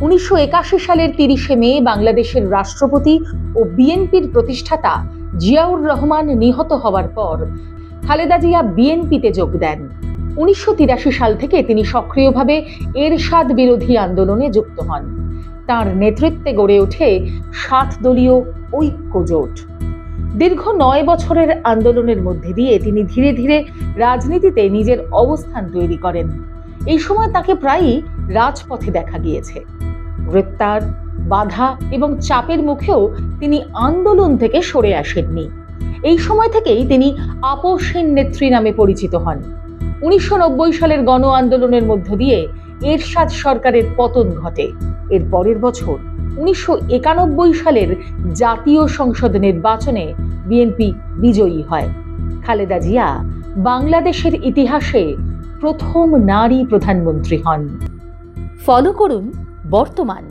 1981 সালের 30শে মে বাংলাদেশের রাষ্ট্রপতি ও বিএনপির প্রতিষ্ঠাতা জিয়াউর রহমান নিহত হওয়ার পর খালেদা জিয়া বিএনপিতে যোগ দেন। 1983 সাল থেকে তিনি সক্রিয়ভাবে এরশাদ বিরোধী আন্দোলনে যুক্ত হন। তার নেতৃত্বে গড়ে ওঠে 7 দলীয় ঐক্য জোট। দীর্ঘ 9 বছরের আন্দোলনের মধ্যে দিয়ে তিনি ধীরে ধীরে রাজনীতিতে নিজের অবস্থান তৈরি করেন। এই সময় তাকে প্রায়ই রাজপথে দেখা গিয়েছে। গ্রেপ্তার, বাধা এবং চাপের মুখেও তিনি আন্দোলন থেকে সরে আসেননি। এই সময় থেকেই তিনি আপোষহীন নেত্রী নামে পরিচিত হন। 1990 সালের গণ আন্দোলনের মধ্য দিয়ে এরশাদ সরকারের পতন ঘটে। এর পরের বছর 1991 সালের জাতীয় সংসদ নির্বাচনে বিএনপি বিজয়ী হয়। খালেদা জিয়া বাংলাদেশের ইতিহাসে প্রথম নারী প্রধানমন্ত্রী হন। ফলো করুন বর্তমান।